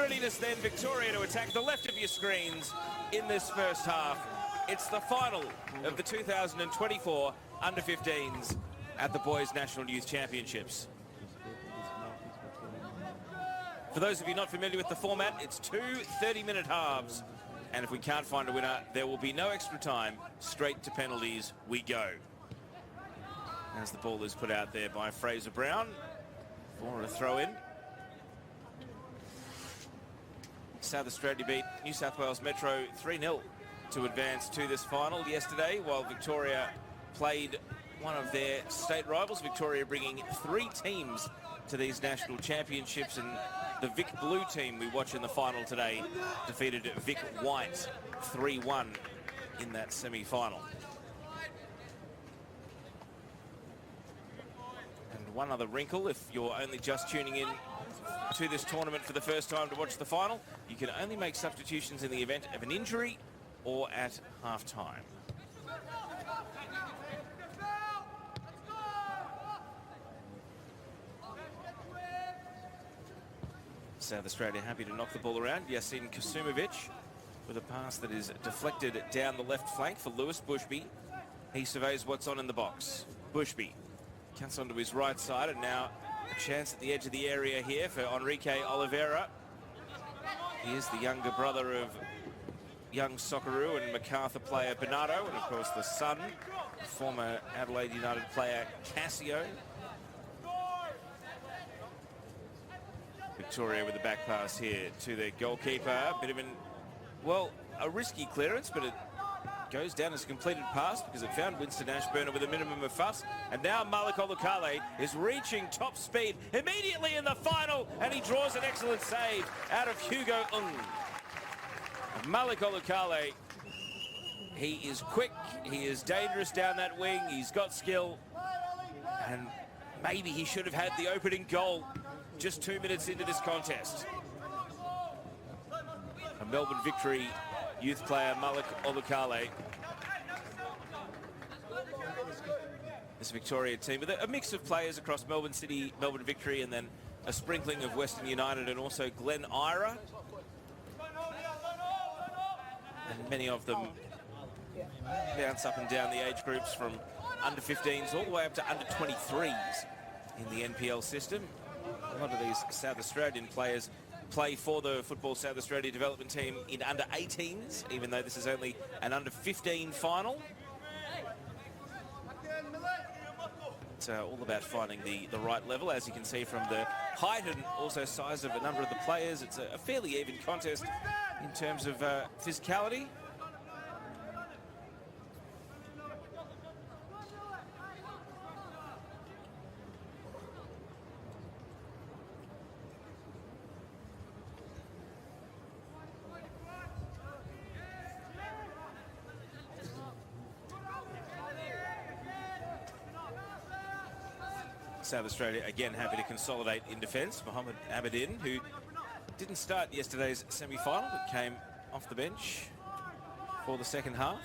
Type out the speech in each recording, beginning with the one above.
readiness then, Victoria to attack the left of your screens in this first half. It's the final of the 2024 Under-15s at the Boys National Youth Championships. For those of you not familiar with the format, it's two 30-minute halves. And if we can't find a winner, there will be no extra time. Straight to penalties we go. As the ball is put out there by Fraser Brown for a throw-in. South Australia beat New South Wales Metro 3-0 to advance to this final yesterday, while Victoria played one of their state rivals. Victoria bringing 3 teams to these national championships, and the VIC Blue team we watch in the final today defeated VIC White 3-1 in that semi-final. And one other wrinkle, if you're only just tuning in to this tournament for the first time to watch the final, you can only make substitutions in the event of an injury or at half-time. South Australia happy to knock the ball around. Yasin Kasumovic with a pass that is deflected down the left flank for Lewis Bushby. He surveys what's on in the box. Bushby cuts onto his right side, and now a chance at the edge of the area here for Enrique Oliveira. He is the younger brother of young Socceroo and MacArthur player Bernardo, and of course the son, former Adelaide United player Cassio. Victoria with the back pass here to their goalkeeper. Bit of a risky clearance, but it goes down as a completed pass because it found Winston Ashburner with a minimum of fuss. And now Malik Olukale is reaching top speed immediately in the final, and he draws an excellent save out of Hugo Ung. Malik Olukale, he is quick, he is dangerous down that wing, he's got skill, and maybe he should have had the opening goal just 2 minutes into this contest. A Melbourne Victory youth player, Malik Olukale. This Victoria team with a mix of players across Melbourne City, Melbourne Victory, and then a sprinkling of Western United and also Glen Ira. And many of them bounce up and down the age groups from under-15s all the way up to under-23s in the NPL system. A lot of these South Australian players play for the Football South Australia development team in under-18s, even though this is only an under-15 final. It's all about finding the right level, as you can see from the height and also size of a number of the players. It's a fairly even contest in terms of physicality. South Australia again happy to consolidate in defence. Mohammed Abedin, who didn't start yesterday's semi-final but came off the bench for the second half,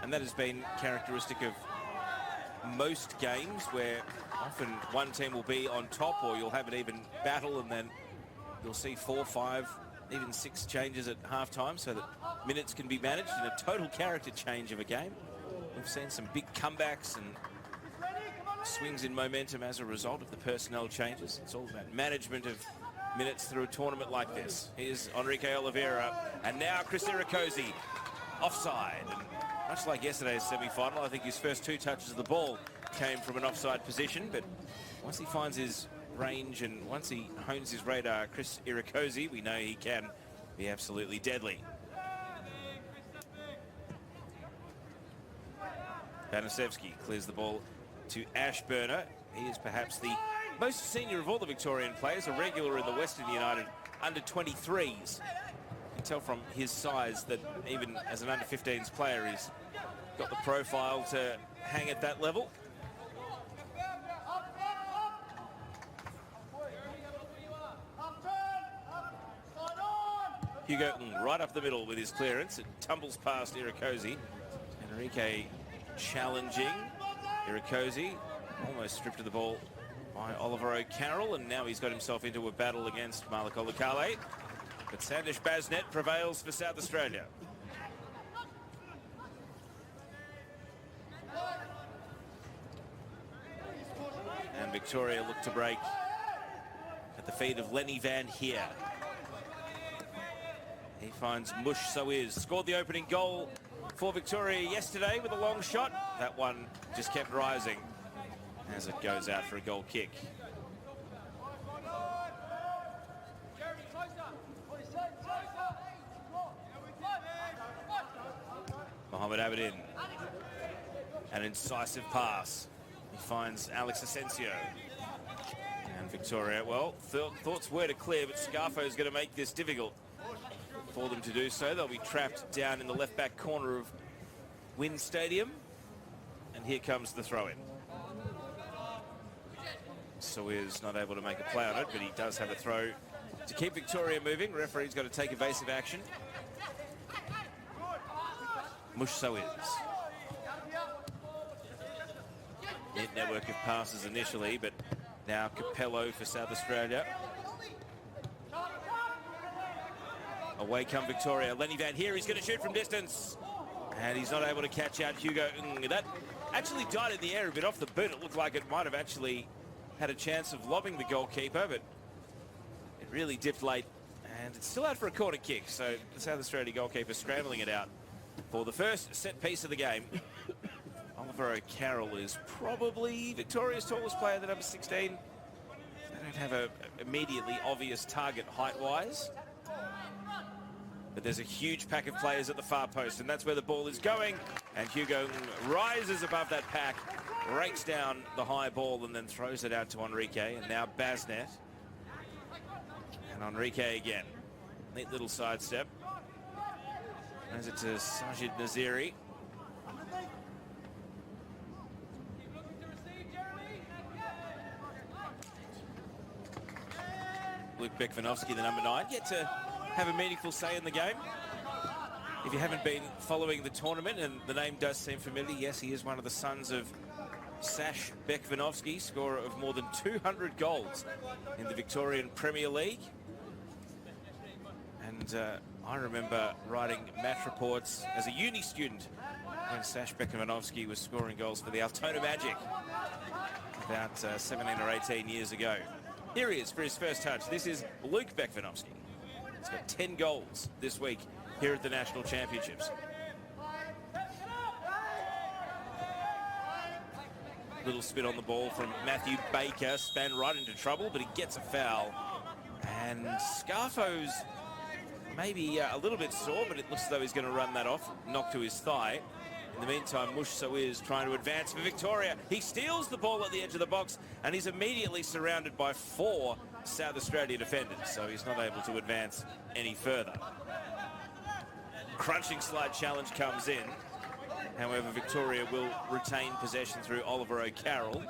and that has been characteristic of most games, where often one team will be on top, or you'll have an even battle, and then you'll see 4, 5, even 6 changes at half-time so that minutes can be managed in a total character change of a game. We've seen some big comebacks and swings in momentum as a result of the personnel changes. It's all about management of minutes through a tournament like this. Here's Enrique Oliveira, and now Chris Irakosi offside. And much like yesterday's semi-final, I think his first 2 touches of the ball came from an offside position, but once he finds his range and once he hones his radar, Chris Irakosi, we know he can be absolutely deadly. Banasevsky clears the ball to Ashburner. He is perhaps the most senior of all the Victorian players, a regular in the Western United under-23s. You can tell from his size that even as an under-15s player, he's got the profile to hang at that level. Hugo right up the middle with his clearance. It tumbles past Irakosi. Enrique challenging. Irakosi almost stripped of the ball by Oliver O'Carroll, and now he's got himself into a battle against Malik Olukale. But Sandish Basnet prevails for South Australia. And Victoria look to break at the feet of Lenny Van Heer. He finds Mush Soiz. Scored the opening goal for Victoria yesterday with a long shot. That one just kept rising as it goes out for a goal kick. Mohamed Abedin. An incisive pass. He finds Alex Asensio. And Victoria, well, thoughts were to clear, but Scarfo's going to make this difficult for them to do so. They'll be trapped down in the left-back corner of Wynn Stadium. And here comes the throw-in. Soiz not able to make a play on it, but he does have a throw to keep Victoria moving. Referee's got to take evasive action. Mush Soiz. Network of passes initially, but now Capello for South Australia. Away come Victoria. Lenny Van Heer, he's going to shoot from distance. And he's not able to catch out Hugo. That actually died in the air a bit off the boot. It looked like it might have actually had a chance of lobbing the goalkeeper, but it really dipped late. And it's still out for a corner kick. So the South Australia goalkeeper scrambling it out for the first set piece of the game. Oliver O'Carroll is probably Victoria's tallest player, the number 16. They don't have an immediately obvious target height-wise. But there's a huge pack of players at the far post, and that's where the ball is going. And Hugo rises above that pack, rakes down the high ball, and then throws it out to Enrique. And now Basnet. And Enrique again. Neat little sidestep. Throws it to Sajid Naziri. Luke Bekvanovsky, the number 9, yet to have a meaningful say in the game. If you haven't been following the tournament, and the name does seem familiar, yes, he is one of the sons of Sash Bekvanovsky, scorer of more than 200 goals in the Victorian Premier League. And I remember writing match reports as a uni student when Sash Bekvanovsky was scoring goals for the Altona Magic about 17 or 18 years ago. Here he is for his first touch. This is Luke Bekvanovsky. He's got 10 goals this week here at the National Championships. Little spin on the ball from Matthew Baker. Span right into trouble, but he gets a foul. And Scarfo's maybe a little bit sore, but it looks as though he's going to run that off. Knock to his thigh. In the meantime, Mush Soiz trying to advance for Victoria. He steals the ball at the edge of the box, and he's immediately surrounded by 4 South Australia defenders, so he's not able to advance any further. Crunching slide challenge comes in. However, Victoria will retain possession through Oliver O'Carroll.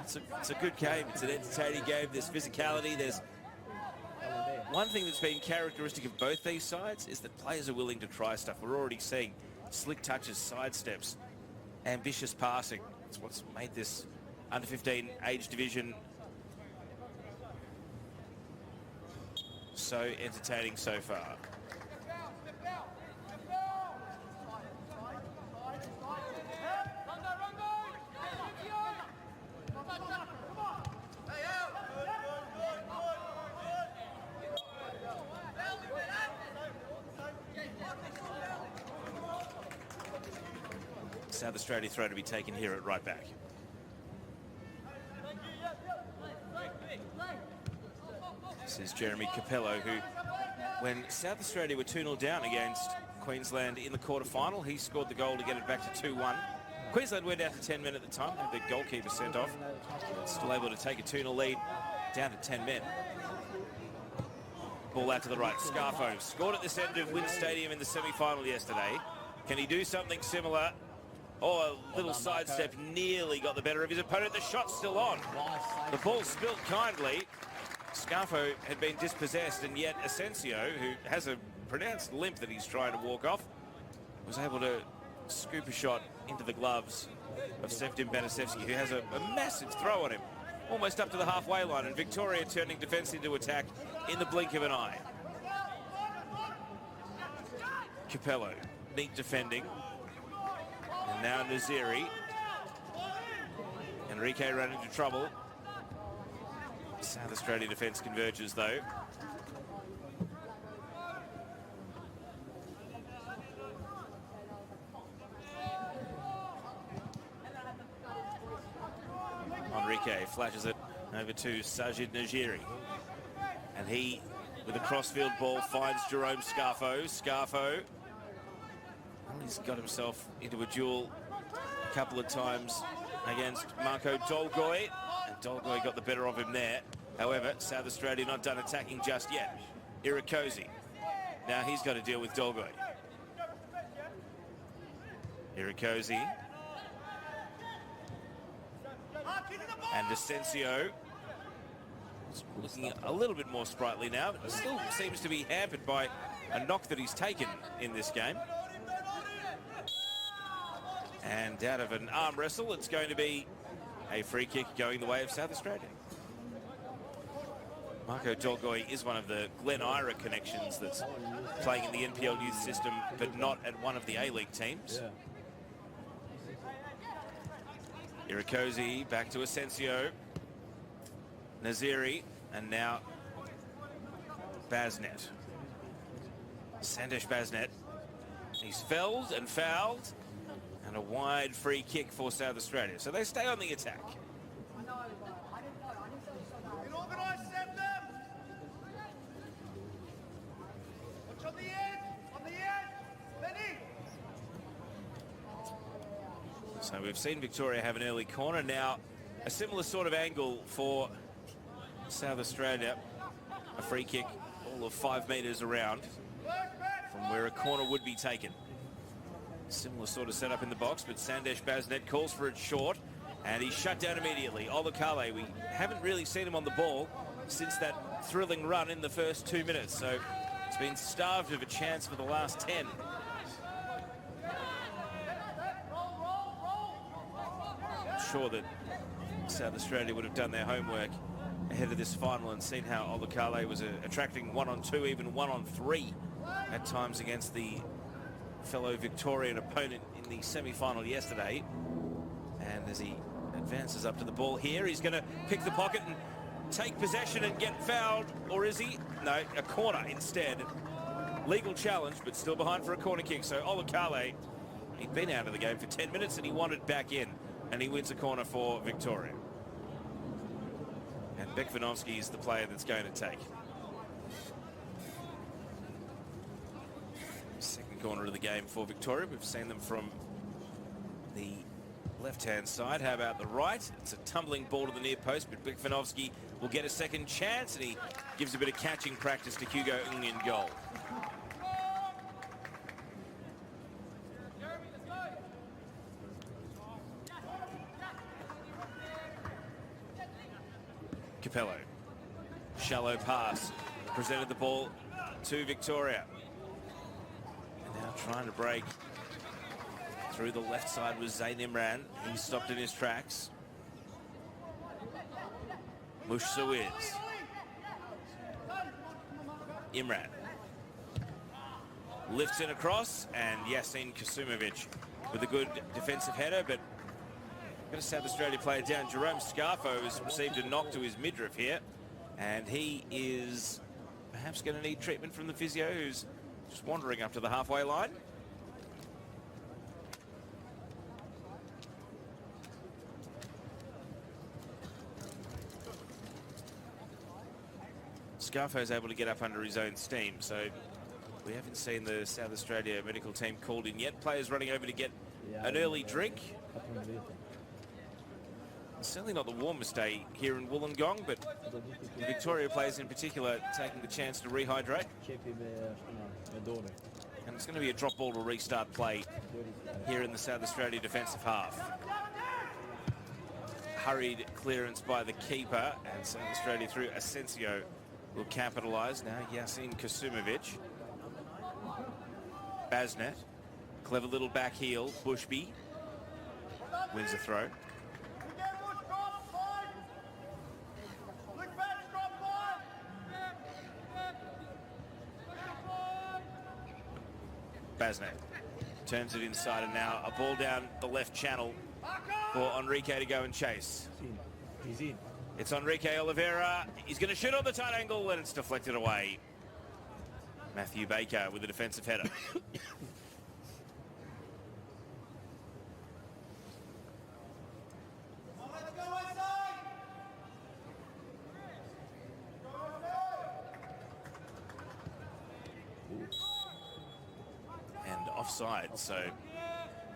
It's a good game. It's an entertaining game. There's physicality. There's one thing that's been characteristic of both these sides is that players are willing to try stuff. We're already seeing slick touches, sidesteps, ambitious passing. It's what's made this under-15 age division so entertaining so far. South Australia throw to be taken here at right back. This is Jeremy Capello, who, when South Australia were 2-0 down against Queensland in the quarterfinal, he scored the goal to get it back to 2-1. Queensland went out to 10 men at the time, had the goalkeeper sent off. Still able to take a 2-0 lead down to 10 men. Ball out to the right. Scarfo scored at this end of Wynn Stadium in the semi-final yesterday. Can he do something similar? Oh, a little sidestep nearly got the better of his opponent. The shot's still on. The ball spilled kindly. Scarfo had been dispossessed, and yet Asensio, who has a pronounced limp that he's trying to walk off, was able to scoop a shot into the gloves of Sevdim Benisevsky, who has a massive throw on him. almost up to the halfway line, and Victoria turning defence into attack in the blink of an eye. Capello, neat defending. And now Naziri. Enrique ran into trouble. South Australia defence converges though. Enrique flashes it over to Sajid Najiri. And he, with a crossfield ball, finds Jerome Scarfo. Scarfo, well, he's got himself into a duel a couple of times against Marco Dolgoy. And Dolgoy got the better of him there. However, South Australia not done attacking just yet. Irakosi. Now he's got to deal with Dolgoy. Irakosi. And Asensio looking a little bit more sprightly now, but still seems to be hampered by a knock that he's taken in this game. And out of an arm wrestle, it's going to be a free kick going the way of South Australia. Marco Dolgoy is one of the Glen Ira connections that's playing in the NPL youth system, but not at one of the A-League teams. Irakosi back to Asensio. Naziri, and now Basnet. Sandesh Basnet. He's felled and fouled, and a wide free kick for South Australia. So they stay on the attack. So we've seen Victoria have an early corner. Now a similar sort of angle for South Australia. A free kick all of 5 metres around from where a corner would be taken. Similar sort of setup in the box, but Sandesh Basnet calls for it short, and he's shut down immediately. Olakale, we haven't really seen him on the ball since that thrilling run in the first 2 minutes, so it's been starved of a chance for the last 10. I'm sure that South Australia would have done their homework ahead of this final and seen how Olakale was attracting 1-on-2, even 1-on-3 at times against the fellow Victorian opponent in the semi-final yesterday. And as he advances up to the ball here, he's going to pick the pocket and take possession and get fouled, or is he? No, a corner instead. Legal challenge, but still behind for a corner kick. So Olakale, he'd been out of the game for 10 minutes and he wanted back in, and he wins a corner for Victoria. And Bekvanovsky is the player that's going to take. Second corner of the game for Victoria. We've seen them from the left-hand side. How about the right? It's a tumbling ball to the near post, but Bekvanovsky will get a second chance, and he gives a bit of catching practice to Hugo Ng in goal. Capello, shallow pass, presented the ball to Victoria. And now trying to break through the left side was Zayn Imran. He stopped in his tracks. Mush Suiz. Imran lifts it across, and Yasin Kasumovic with a good defensive header, but got a South Australia player down. Jerome Scarfo has received a knock to his midriff here, and he is perhaps going to need treatment from the physio, who's just wandering up to the halfway line. Scarfo is able to get up under his own steam, so we haven't seen the South Australia medical team called in yet. Players running over to get an early drink. Certainly not the warmest day here in Wollongong, but the Victoria players in particular taking the chance to rehydrate. And it's going to be a drop ball to restart play here in the South Australia defensive half. Hurried clearance by the keeper, and South Australia through Asensio will capitalise. Now Yasin Kasumovic. Basnet. Clever little back heel. Bushby wins the throw. Basnet turns it inside, and now a ball down the left channel for Enrique to go and chase. He's in. It's Enrique Oliveira. He's going to shoot on the tight angle, and it's deflected away. Matthew Baker with a defensive header. And offside, so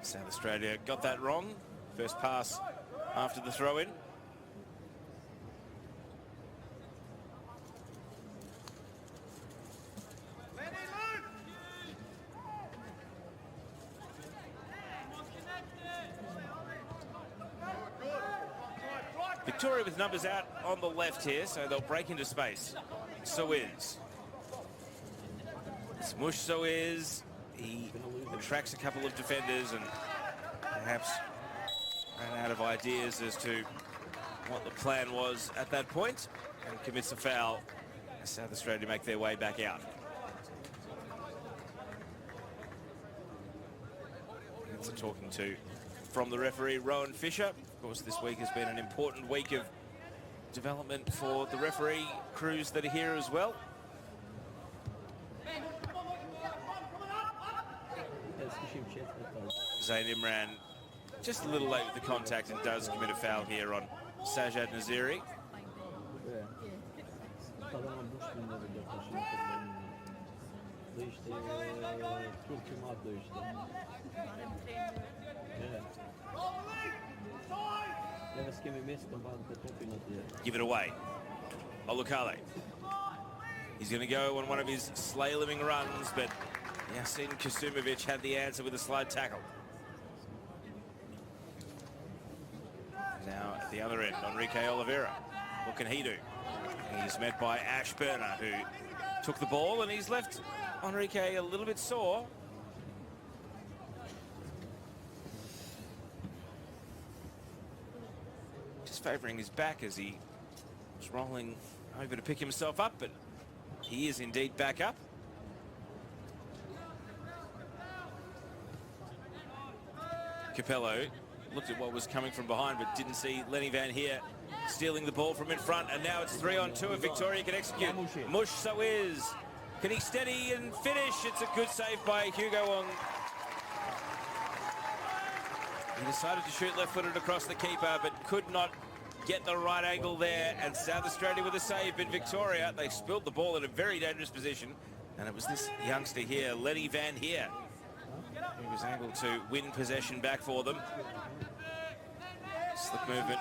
South Australia got that wrong. First pass after the throw-in. Victoria with numbers out on the left here, so they'll break into space. Soiz. It's Mush Soiz. He attracts a couple of defenders and perhaps ran out of ideas as to what the plan was at that point, and commits a foul as South Australia make their way back out. That's a talking to from the referee, Rowan Fisher. Of course, this week has been an important week of development for the referee crews that are here as well. Zayn Imran just a little late with the contact and does commit a foul here on Sajad Naziri. Give it away. Olukale. He's going to go on one of his sleigh-living runs, but Yasin Kasumovic had the answer with a slide tackle. Now at the other end, Enrique Oliveira. What can he do? He's met by Ashburner, who took the ball, and he's left Enrique a little bit sore. Just favouring his back as he was rolling over to pick himself up, but he is indeed back up. Capello looked at what was coming from behind, but didn't see Lenny Van Heer stealing the ball from in front, and now it's 3-on-2 if Victoria can execute. Mush Soiz. Can he steady and finish? It's a good save by Hugo Wong. He decided to shoot left-footed across the keeper, but could not get the right angle there, and South Australia with a save. But Victoria, they spilled the ball in a very dangerous position, and it was this youngster here, Lenny Van Heer, who was able to win possession back for them. Slick movement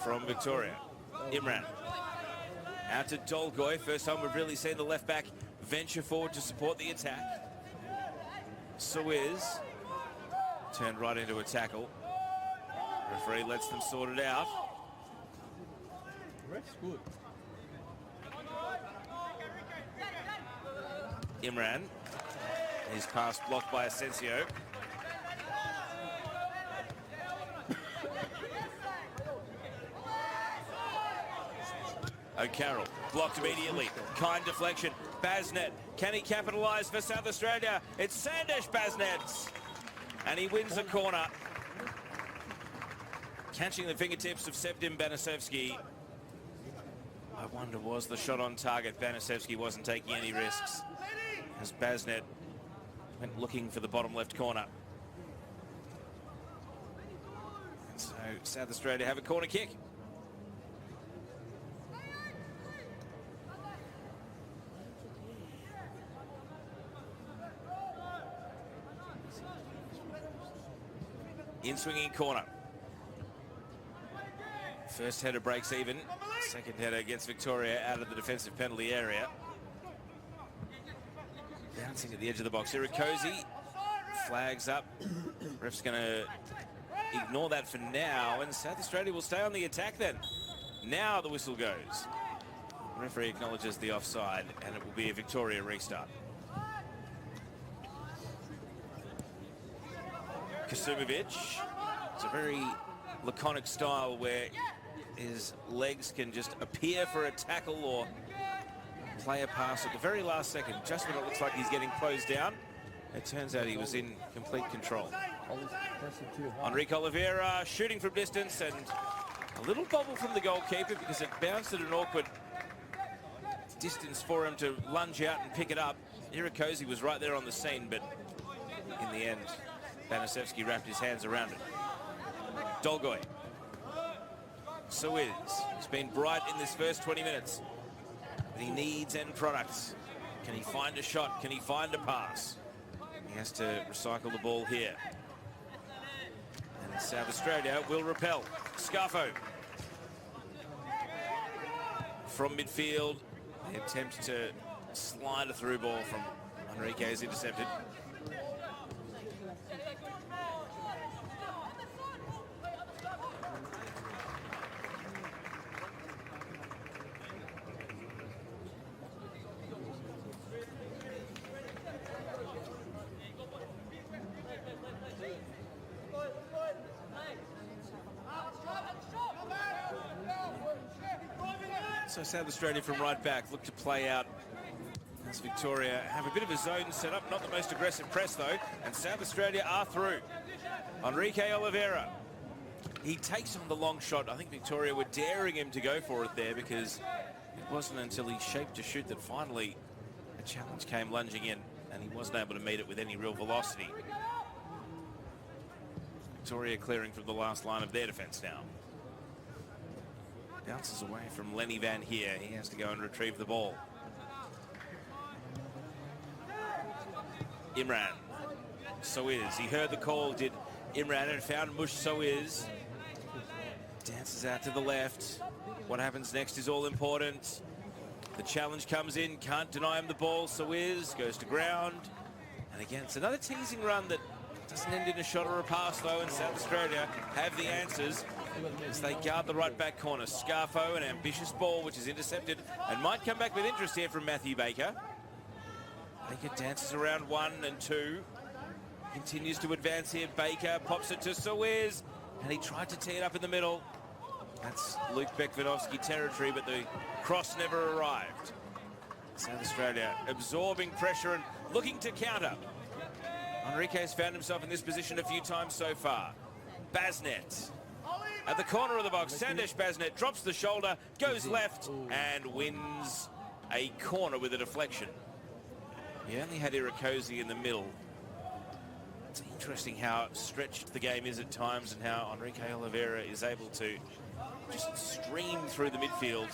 from Victoria. Imran out to Dolgoy. First time we've really seen the left back venture forward to support the attack. Soiz turned right into a tackle. Referee lets them sort it out. Ref's good. Imran. His pass blocked by Asensio. O'Carroll blocked immediately. Kind deflection. Basnet. Can he capitalise for South Australia? It's Sandesh Basnet. And he wins the corner. Catching the fingertips of Sevdim Banasevsky. I wonder, was the shot on target? Banasevsky wasn't taking any risks as Basnet went looking for the bottom left corner. And so South Australia have a corner kick. In swinging corner. First header breaks even. Second header against Victoria out of the defensive penalty area. Bouncing at the edge of the box. Irakosi flags up. Ref's going to ignore that for now, and South Australia will stay on the attack then. Now the whistle goes. The referee acknowledges the offside, and it will be a Victoria restart. Kasumovic. It's a very laconic style where his legs can just appear for a tackle or play a pass at the very last second, just when it looks like he's getting closed down. It turns out he was in complete control. Enrique Oliveira shooting from distance, and a little bobble from the goalkeeper because it bounced at an awkward distance for him to lunge out and pick it up. Irakoze was right there on the scene, but in the end, Banasevsky wrapped his hands around it. Dolgoy. Suez. He's been bright in this first 20 minutes. But he needs end products. Can he find a shot? Can he find a pass? He has to recycle the ball here. And South Australia will repel. Scarfo. From midfield, the attempt to slide a through ball from Enrique is intercepted. So South Australia from right back look to play out as Victoria have a bit of a zone set up, not the most aggressive press though, and South Australia are through. Enrique Oliveira, he takes on the long shot. I think Victoria were daring him to go for it there because it wasn't until he shaped to shoot that finally a challenge came lunging in, and he wasn't able to meet it with any real velocity. Victoria clearing from the last line of their defence now. Bounces away from Lenny Van Heer. He has to go and retrieve the ball. Imran. Soiz. He heard the call, did Imran, and found Mush Soiz. Dances out to the left. What happens next is all important. The challenge comes in. Can't deny him the ball. Soiz goes to ground. And again, it's another teasing run that doesn't end in a shot or a pass, though, and South Australia have the answers as they guard the right back corner. Scarfo, an ambitious ball which is intercepted and might come back with interest here from Matthew Baker. Baker dances around 1 and 2. Continues to advance here. Baker pops it to Soiz, and he tried to tee it up in the middle. That's Luke Bekvanovsky territory, but the cross never arrived. South Australia absorbing pressure and looking to counter. Enrique has found himself in this position a few times so far. Basnet at the corner of the box. Sandesh Basnet drops the shoulder, goes left, and wins a corner with a deflection. He only had Irakoze in the middle. It's interesting how stretched the game is at times and how Enrique Oliveira is able to just stream through the midfield.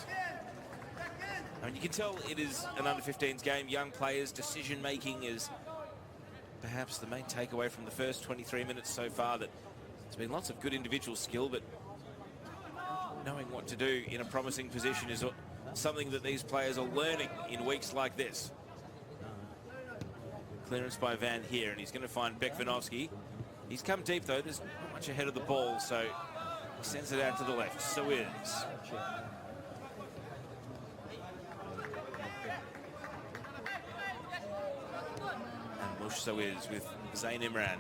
I mean, you can tell it is an under-15s game. Young players' decision-making is perhaps the main takeaway from the first 23 minutes so far, that there's been lots of good individual skill, but knowing what to do in a promising position is something that these players are learning in weeks like this. Clearance by Van Heer, and he's going to find Bekvanovsky. He's come deep though, there's not much ahead of the ball, so he sends it out to the left. Soiz. Soiz with Zain Imran.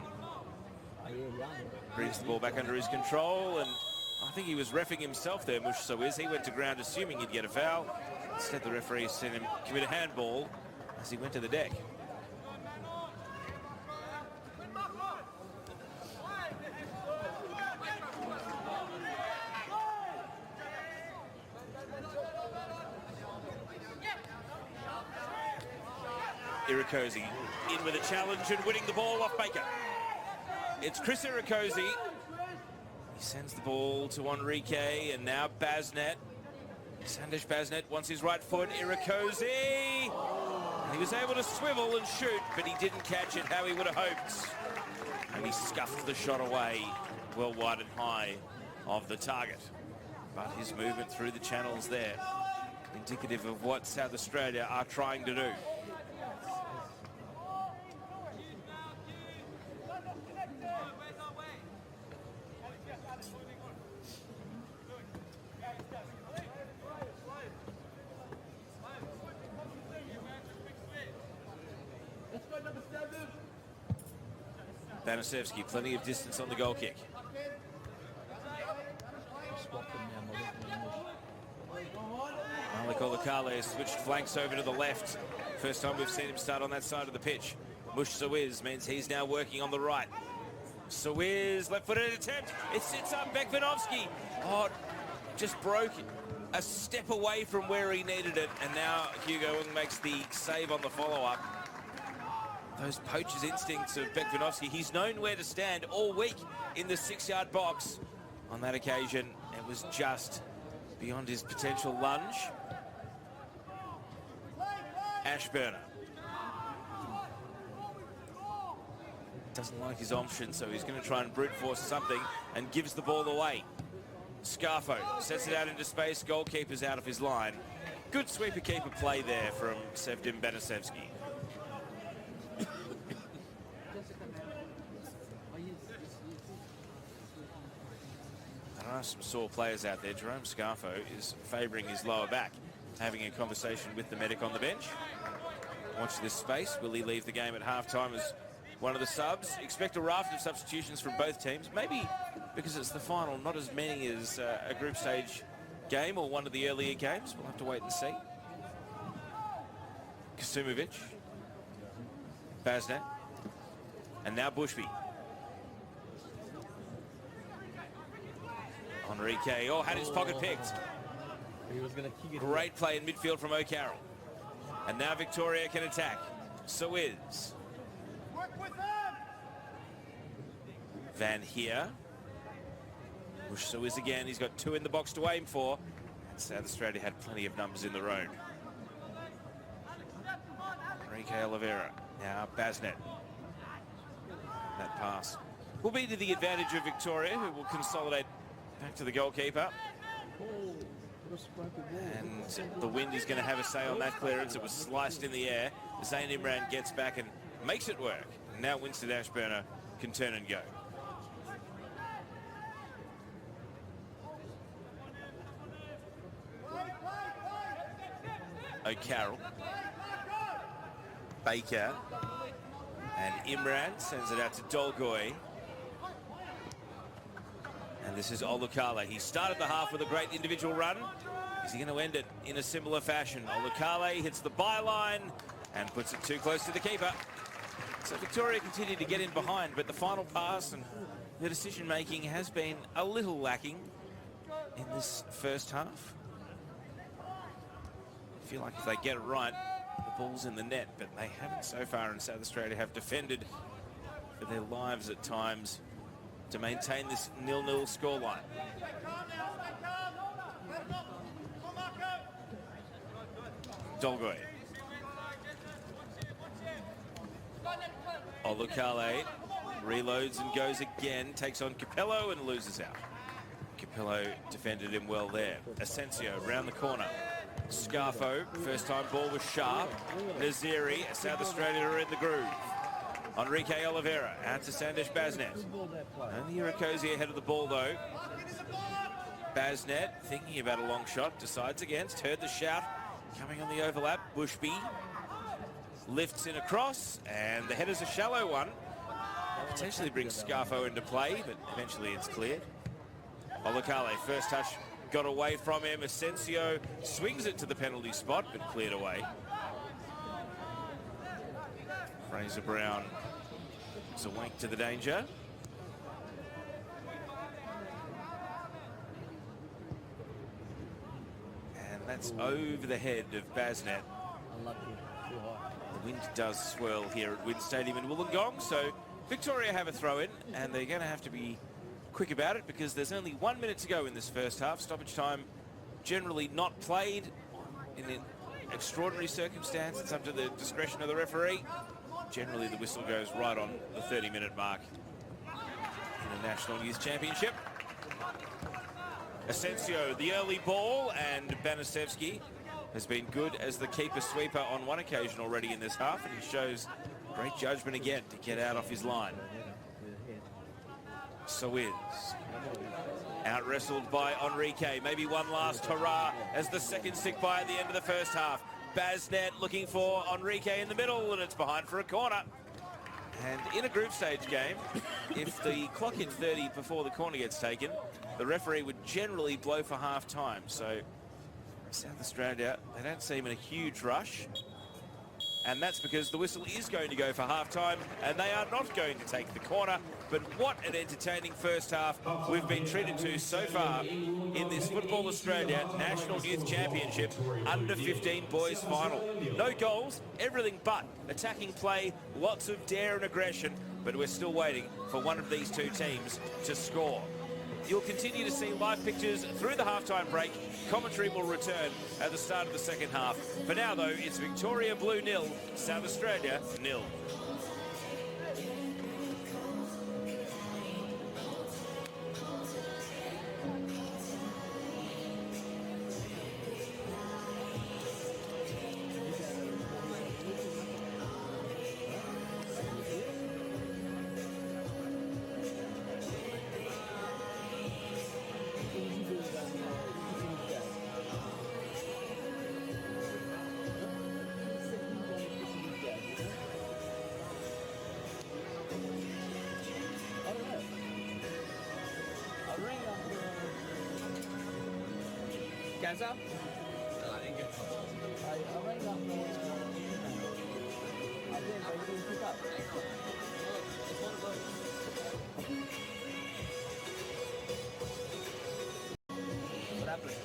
Brings the ball back under his control, and I think he was reffing himself there, Mush Soiz. He went to ground assuming he'd get a foul. Instead, the referee sent him commit a handball as he went to the deck. Irakoze in with a challenge and winning the ball off Baker. It's Chris Irakoze. He sends the ball to Enrique, and now Basnet. Sandesh Basnet wants his right foot. Irakoze. He was able to swivel and shoot, but he didn't catch it how he would have hoped. And he scuffed the shot away well wide and high of the target. But his movement through the channels there, indicative of what South Australia are trying to do. Banasevsky, plenty of distance on the goal kick. Malik Olakale has switched flanks over to the left. First time we've seen him start on that side of the pitch. Mush Sawiz means he's now working on the right. Sawiz, left-footed attempt. It sits up Bekvanovsky. Oh, just broke a step away from where he needed it. And now Hugo Ung makes the save on the follow-up. Those poacher's instincts of Bekvanovsky. He's known where to stand all week in the 6-yard box. On that occasion, it was just beyond his potential lunge. Ashburner doesn't like his option, so he's going to try and brute force something and gives the ball away. Scarfo sets it out into space. Goalkeeper's out of his line. Good sweeper-keeper play there from Sevdim Banasevsky. There are some sore players out there. Jerome Scarfo is favouring his lower back, having a conversation with the medic on the bench. Watch this space. Will he leave the game at half-time as one of the subs? Expect a raft of substitutions from both teams. Maybe because it's the final, not as many as a group stage game or one of the earlier games. We'll have to wait and see. Kasumovic. Basnet. And now Bushby. Enrique, oh, had his pocket picked. Great play in midfield from O'Carroll. And now Victoria can attack. Sawiz. Van here. Mush Sawiz again. He's got 2 in the box to aim for. And South Australia had plenty of numbers in their own. Enrique Oliveira. Now Basnet. That pass will be to the advantage of Victoria, who will consolidate back to the goalkeeper. And the wind is going to have a say on that clearance. It was sliced in the air. Zayn Imran gets back and makes it work. Now Winston Ashburner can turn and go. O'Carroll. Baker. And Imran sends it out to Dolgoy. And this is Olukale. He started the half with a great individual run. Is he going to end it in a similar fashion? Olukale hits the byline and puts it too close to the keeper. So Victoria continued to get in behind, but the final pass and the decision-making has been a little lacking in this first half. I feel like if they get it right, the ball's in the net, but they haven't so far, and South Australia have defended for their lives at times to maintain this 0-0 scoreline. Dolgoy. Olukale reloads and goes again, takes on Capello and loses out. Capello defended him well there. Asensio round the corner. Scarfo, first time ball was sharp. Naziri, South Australia are in the groove. Enrique Oliveira out to Sandesh Basnet. Only Irakosi ahead of the ball though. Basnet thinking about a long shot, decides against, heard the shout coming on the overlap. Bushby lifts in across, and the header's a shallow one. Potentially brings Scarfo into play, but eventually it's cleared. Olukale, first touch got away from him. Asensio swings it to the penalty spot, but cleared away. Fraser Brown is a wink to the danger. And that's over the head of Basnet. The wind does swirl here at Wind Stadium in Wollongong, so Victoria have a throw-in, and they're going to have to be quick about it because there's only 1 minute to go in this first half. Stoppage time generally not played in an extraordinary circumstance. It's up to the discretion of the referee. Generally, the whistle goes right on the 30-minute mark in a National Youth Championship. Asensio, the early ball, and Banasevsky has been good as the keeper sweeper on one occasion already in this half, and he shows great judgment again to get out off his line. Sawiz, out-wrestled by Enrique. Maybe one last hurrah as the second stick by at the end of the first half. Basnet looking for Enrique in the middle, and it's behind for a corner. And in a group stage game, if the clock hits 30 before the corner gets taken, the referee would generally blow for half-time. So South Australia, they don't seem in a huge rush. And that's because the whistle is going to go for half-time, and they are not going to take the corner. But what an entertaining first half we've been treated to so far in this Football Australia National Youth Championship Under-15 Boys Final. No goals, everything but attacking play, lots of dare and aggression, but we're still waiting for one of these two teams to score. You'll continue to see live pictures through the halftime break. Commentary will return at the start of the second half. For now, though, it's Victoria Blue 0, South Australia 0. Gaza? What happened?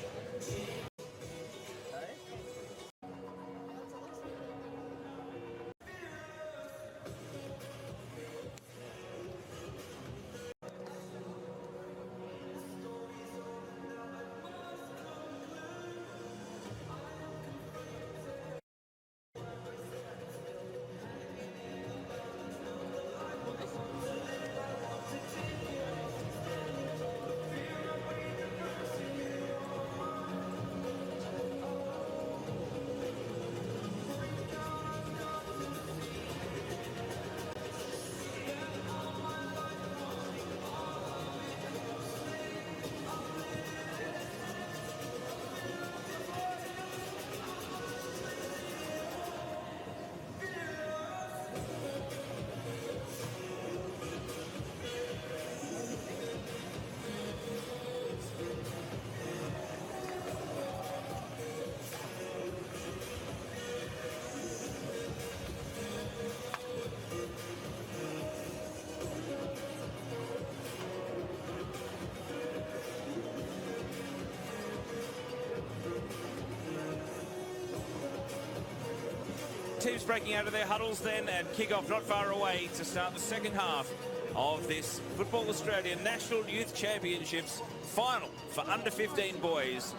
Teams breaking out of their huddles then, and kick-off not far away to start the second half of this Football Australia National Youth Championships final for under-15 boys.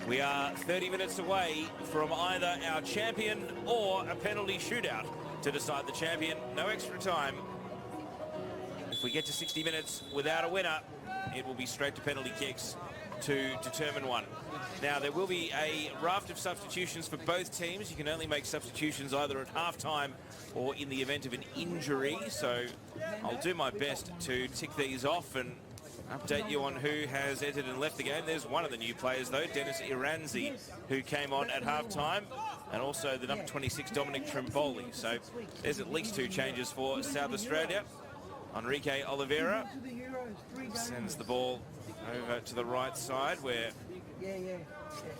We are 30 minutes away from either our champion or a penalty shootout to decide the champion. No extra time. If we get to 60 minutes without a winner, it will be straight to penalty kicks to determine one. Now, there will be a raft of substitutions for both teams. You can only make substitutions either at halftime or in the event of an injury. So I'll do my best to tick these off and update you on who has entered and left the game. There's one of the new players, though, Dennis Iranzi, who came on at halftime, and also the number 26, Dominic Trimboli. So there's at least two changes for South Australia. Enrique Oliveira sends the ball over to the right side where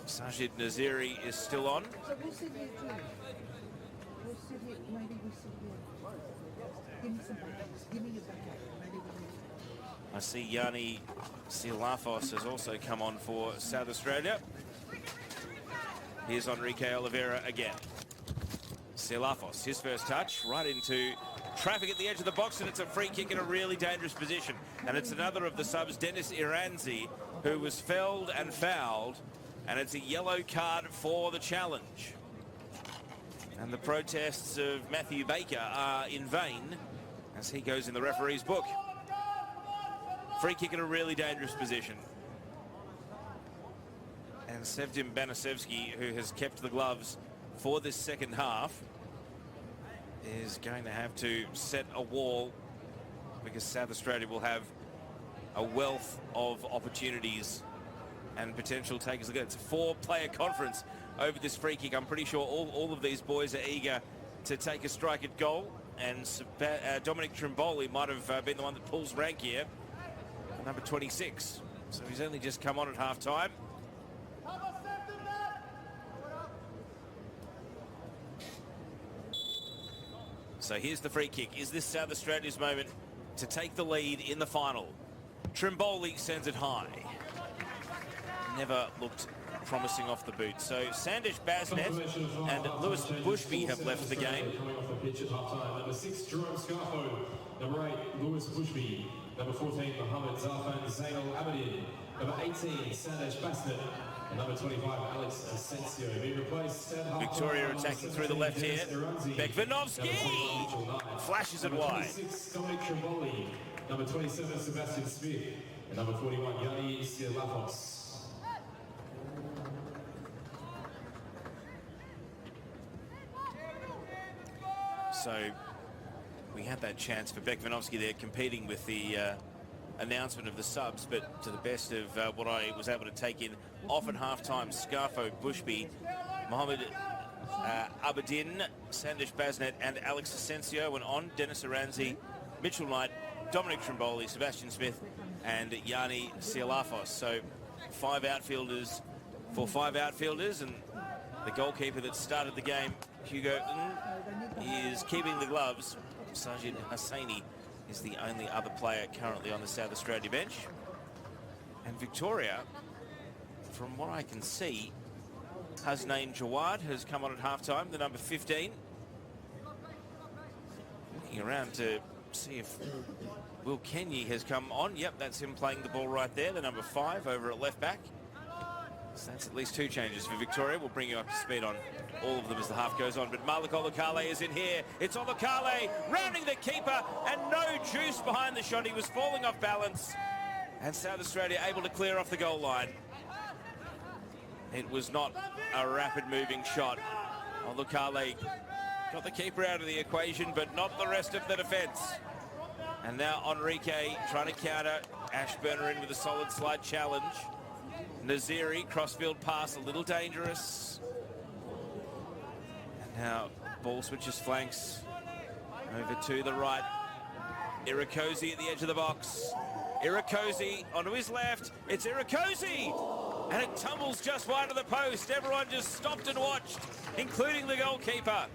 Sajid Naziri is still on. I see Yanni Silafos has also come on for South Australia. Here's Enrique Oliveira again. Silafos, his first touch, right into traffic at the edge of the box, and it's a free kick in a really dangerous position. And it's another of the subs, Dennis Iranzi, who was felled and fouled, and it's a yellow card for the challenge. And the protests of Matthew Baker are in vain as he goes in the referee's book. Free kick in a really dangerous position. And Sevdim Banasevsky, who has kept the gloves for this second half, is going to have to set a wall because South Australia will have a wealth of opportunities and potential takers. Look, it's a four-player conference over this free kick. I'm pretty sure all of these boys are eager to take a strike at goal, and Dominic Trimboli might have been the one that pulls rank here, number 26. So he's only just come on at So here's the free kick. Is this South Australia's moment to take the lead in the final? Trimboli sends it high. Never looked promising off the boot. So Sandesh Basnet and Lewis Bushby have left the game. Coming off the pitch at half-time. Number 6, Jerome Scarfo. Number 8, Lewis Bushby. Number 14, Mohammed Zafan Zainal Abedin. Number 18, Sandesh Basnet. And number 25, Alex Asensio. Being replaced at Victoria attacking through the left here. Bekvanovsky flashes it wide. Number 26, Dominic Trimboli. Number 27, Sebastian Smith. And number 41, Yanni Sialafos. So we had that chance for Bekvanovsky there competing with the announcement of the subs, but to the best of what I was able to take in off at half-time, Scarfo, Bushby, Mohammed Abedin, Sandesh Basnet and Alex Asensio, and on Dennis Aranzi, Mitchell Knight, Dominic Trimboli, Sebastian Smith and Yanni Sialafos. So 5 outfielders for 5 outfielders, and the goalkeeper that started the game, Hugo is keeping the gloves. Sajid Hosseini is the only other player currently on the South Australia bench. And Victoria, from what I can see, Hasnain Jawad has come on at halftime, the number 15. Looking around to see if Will Kenny has come on. Yep, that's him playing the ball right there, the number 5 over at left back. So that's at least 2 changes for Victoria. We'll bring you up to speed on all of them as the half goes on. But Malik Olakale is in here. It's Olakale rounding the keeper and no juice behind the shot. He was falling off balance. And South Australia able to clear off the goal line. It was not a rapid moving shot. Olakale got the keeper out of the equation, but not the rest of the defence. And now Enrique trying to counter. Ashburner in with a solid slide challenge. Naziri, crossfield pass, a little dangerous. And now ball switches flanks over to the right. Irakosi at the edge of the box. Irakosi onto his left. It's Irakosi! And it tumbles just wide of the post. Everyone just stopped and watched, including the goalkeeper.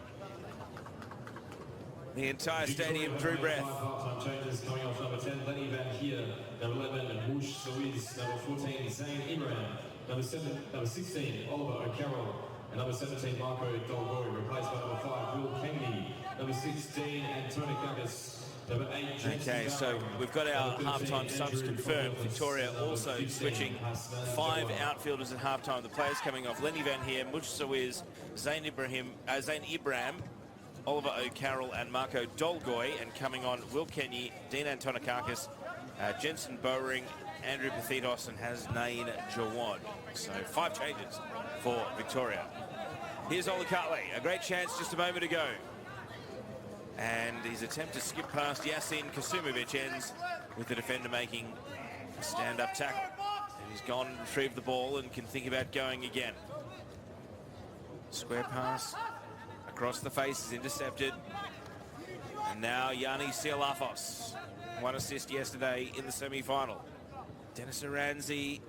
The entire stadium drew breath. Half-time changes coming off number 10, Lenny Van Heer. Number 11, Bush Soiz. Number 14, Zane Ibrahim. Number 16, Oliver O'Carroll. And number 17, Marco Dolgoy, replaced by number 5, Will Kenny. Number 16, Antoni Gagas. Number 8, James Okay, so we've got our halftime subs confirmed. Victoria also switching 5 outfielders at halftime. The players coming off: Lenny Van Heer, Bush Soiz, Zane Ibrahim, Oliver O'Carroll and Marco Dolgoy, and coming on Will Kenny, Dean Antonikakis, Jensen Bowring, Andrew Pathitos and Hasnain Jawad. So 5 changes for Victoria. Here's Olakale, a great chance just a moment ago. And his attempt to skip past Yasin Kasumovic ends with the defender making a stand-up tackle. And he's gone and retrieved the ball and can think about going again. Square pass. Across the face is intercepted. And now Yanni Sialafos. 1 assist yesterday in the semi-final. Dennis Aranzi.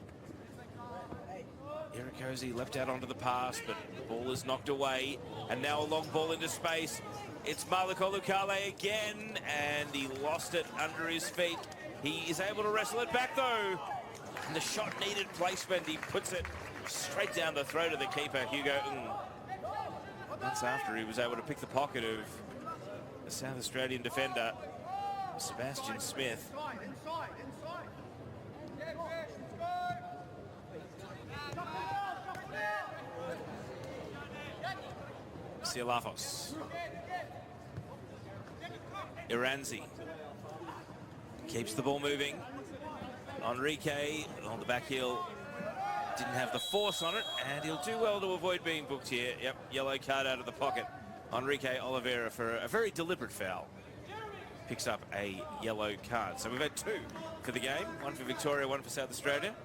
Irakosi left out onto the pass, but the ball is knocked away. And now a long ball into space. It's Malik Olakale again, and he lost it under his feet. He is able to wrestle it back though. And the shot needed placement. He puts it straight down the throat of the keeper, Hugo. That's after he was able to pick the pocket of the South Australian defender, Sebastian Smith. Sialafos. Iranzi keeps the ball moving. Enrique on the back heel. Didn't have the force on it, and he'll do well to avoid being booked here. Yep, yellow card out of the pocket. Enrique Oliveira for a very deliberate foul. Picks up a yellow card. So we've had 2 for the game. 1 for Victoria, 1 for South Australia.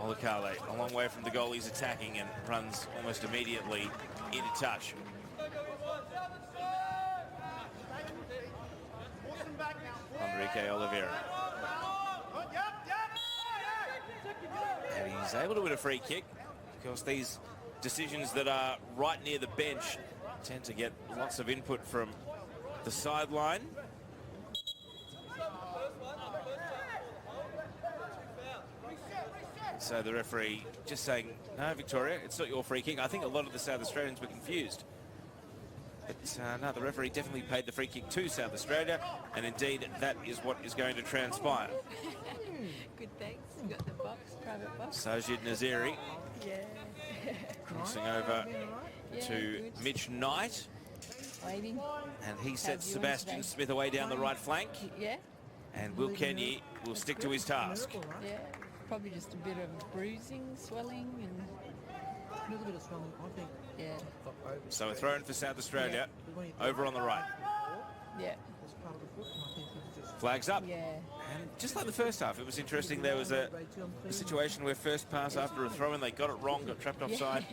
Olakale, a long way from the goal, he's attacking and runs almost immediately into touch. Enrique Oliveira. And he's able to win a free kick. Of course, these decisions that are right near the bench tend to get lots of input from the sideline. So the referee just saying, no, Victoria, it's not your free kick. I think a lot of the South Australians were confused. But no, the referee definitely paid the free kick to South Australia, and indeed that is what is going to transpire. Good, thanks. Got the box, private box. Sajid Naziri crossing over to good. Mitch Knight. Waiting. And he sets Sebastian Smith away down the right flank. Yeah. And Will Kenny will stick to his task. Yeah. Probably just a bit of bruising, swelling, and A little bit of swelling, I think. yeah. So a throw in for South Australia over on the right. Yeah. That's part of the foot, and I think it's just Flags up. Yeah. And just like the first half, it was interesting. There was a situation where first pass after a throw-in, they got it wrong, got trapped offside.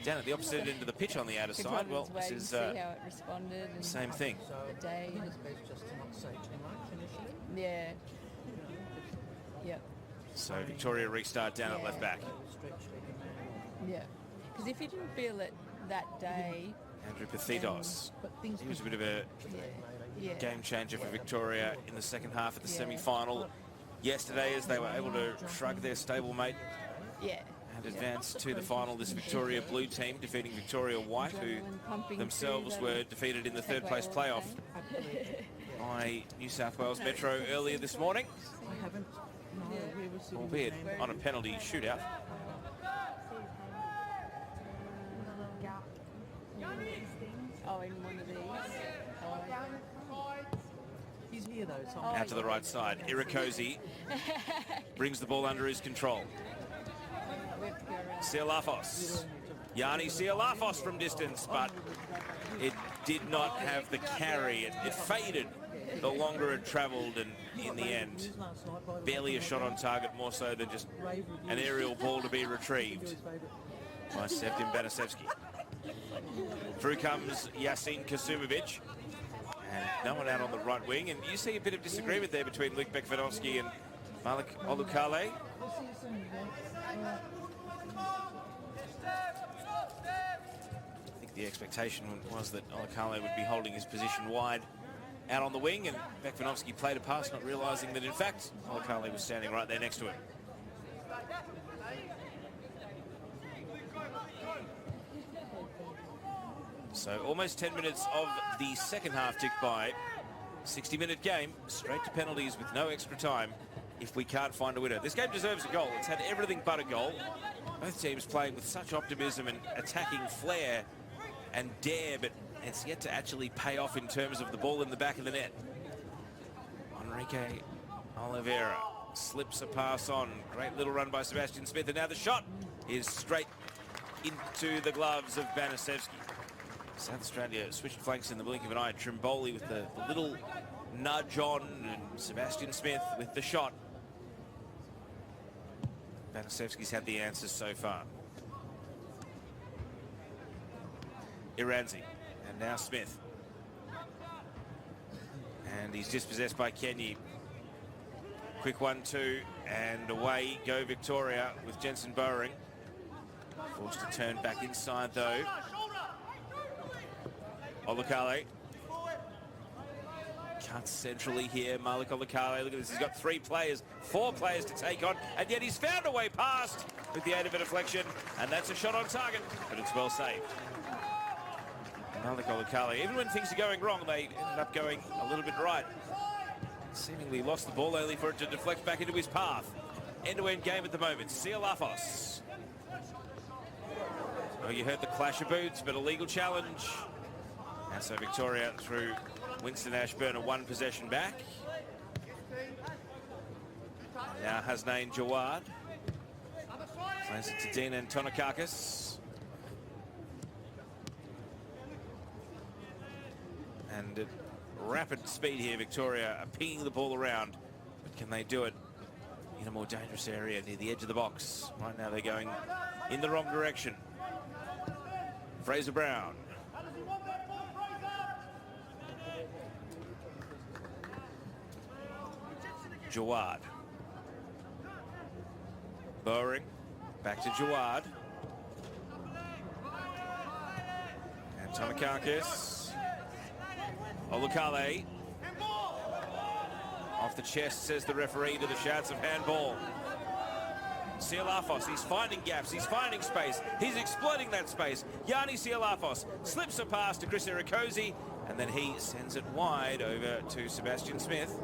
Down at the opposite end of the pitch on the outer side. Well, this is see how it responded. And same thing. the day. it's best just to not say too much initially. Yeah. Yep. So Victoria restart down at left back. Stretch Yeah. Because if you didn't feel it that day, Andrew Pethitos. but things He was a bit of a yeah. game changer for Victoria in the second half of the semi-final yesterday, as they were able to shrug their stablemate Yeah. and advance to the final. This Victoria blue team defeating Victoria white, who Adrenaline pumping themselves through were them. defeated in the Take third place away all playoff the by New South Wales Metro earlier this morning, I haven't. No, we were sitting albeit in the game. on a penalty shootout. Oh, in one of these. He's here though. So Oh, Out to the right side, Irakosi brings the ball under his control. We have to go around. Sialafos. Yanni Sialafos from distance, but it did not have the carry. It faded the longer it travelled, and in the end, barely a shot on target, more so than just an aerial ball to be retrieved by Sevdim Banasevski. Through comes Yasin Kasumovic, and no one out on the right wing, and you see a bit of disagreement there between Luke Bekvanovsky and Malik Olukale. I think the expectation was that Olukale would be holding his position wide out on the wing, and Bekvanovsky played a pass, not realising that in fact Olukale was standing right there next to him. So almost 10 minutes of the second half ticked by. 60-minute game, straight to penalties with no extra time if we can't find a winner. This game deserves a goal. It's had everything but a goal. Both teams playing with such optimism and attacking flair and dare, but it's yet to actually pay off in terms of the ball in the back of the net. Enrique Oliveira slips a pass on. Great little run by Sebastian Smith, and now the shot is straight into the gloves of Banasevski. South Australia switched flanks in the blink of an eye. Trimboli with the little nudge on, and Sebastian Smith with the shot. Banasevski's had the answers so far. Iranzi, and now Smith. And he's dispossessed by Kenyi. Quick 1-2, and away go Victoria with Jensen Bowering. Forced to turn back inside though. Olukale. Cuts centrally here, Malik Olukale. Look at this, he's got four players to take on, and yet he's found a way past with the aid of a deflection, and that's a shot on target, but it's well saved. Malik Olukale, even when things are going wrong, they ended up going a little bit right. Seemingly lost the ball only for it to deflect back into his path. End-to-end game at the moment. Sialafos. Oh, you heard the clash of boots, but a legal challenge. And so Victoria through Winston Ashburn, a one possession back. Now Hasnain Jawad plays it to Dean Antonikakis. And at rapid speed here, Victoria are pinging the ball around. But can they do it in a more dangerous area near the edge of the box? Right now they're going in the wrong direction. Fraser Brown. Jawad. Bowering. Back to Jawad. Tomakakis. Olukale. Off the chest, says the referee to the shouts of handball. Sialafos, he's finding gaps, he's finding space, he's exploiting that space. Yanni Sialafos slips a pass to Chris Irakosi, and then he sends it wide over to Sebastian Smith.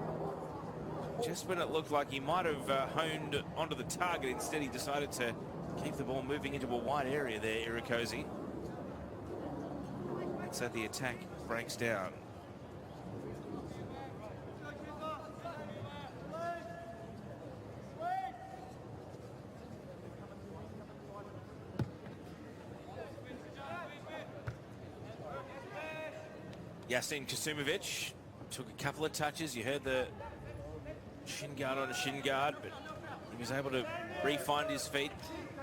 Just when it looked like he might have honed onto the target, instead he decided to keep the ball moving into a wide area there, Irakosi. And so the attack breaks down. Yasin Kasumovic took a couple of touches. You heard the shin guard on a shin guard, but he was able to re-find his feet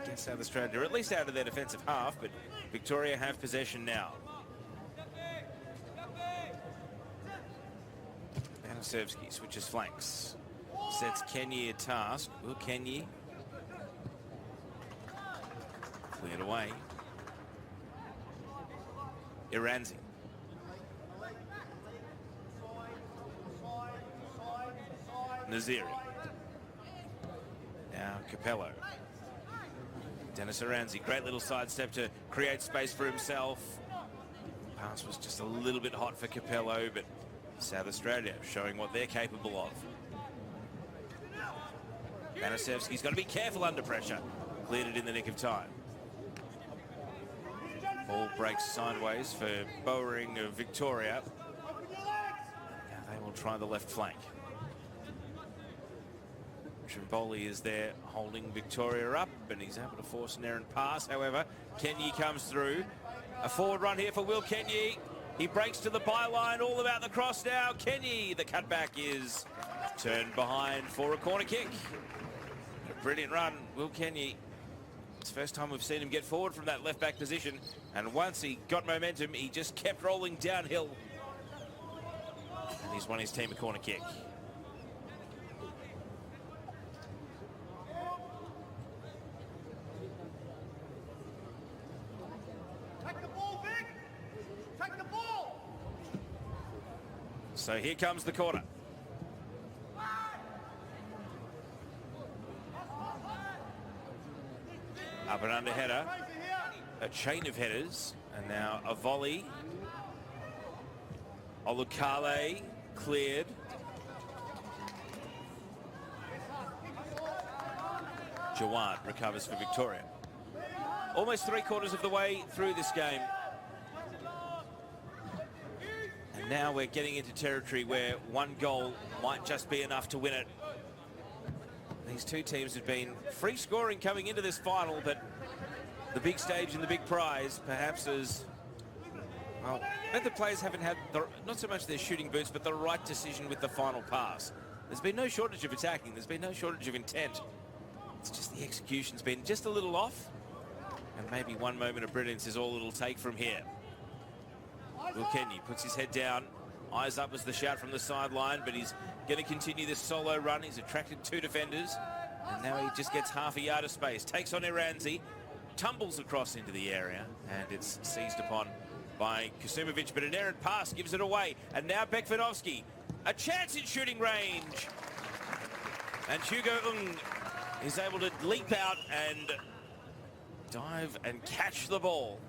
against South Australia, or at least out of their defensive half, but Victoria have possession now. Anasevsky switches flanks. Sets Kenyi a task. Will Kenyi cleared away. Iranzi. Naziri. Now Capello. Dennis Iranzi, great little sidestep to create space for himself. Pass was just a little bit hot for Capello, but South Australia showing what they're capable of. Anasevsky's got to be careful under pressure. Cleared it in the nick of time. Ball breaks sideways for Bowering of Victoria. Now they will try the left flank. Trimboli is there holding Victoria up, and he's able to force an errant pass. However, Kenyi comes through. A forward run here for Will Kenyi. He breaks to the byline, all about the cross now. Kenyi, the cutback is turned behind for a corner kick. A brilliant run, Will Kenyi. It's the first time we've seen him get forward from that left-back position, and once he got momentum, he just kept rolling downhill. And he's won his team a corner kick. So here comes the corner. Up and under header. A chain of headers. And now a volley. Olukale cleared. Jawad recovers for Victoria. Almost 3/4 of the way through this game. Now we're getting into territory where one goal might just be enough to win it. These two teams have been free scoring coming into this final, but the big stage and the big prize perhaps is, well, the players haven't had, not so much their shooting boots, but the right decision with the final pass. There's been no shortage of attacking. There's been no shortage of intent. It's just the execution's been just a little off, and maybe one moment of brilliance is all it'll take from here. Will Kenyi puts his head down, eyes up as the shout from the sideline, but he's going to continue this solo run. He's attracted two defenders, and now he just gets half a yard of space. Takes on Iranzi, tumbles across into the area, and it's seized upon by Kasumovic, but an errant pass gives it away. And now Bekvanovsky, a chance in shooting range. And Hugo Ung is able to leap out and dive and catch the ball.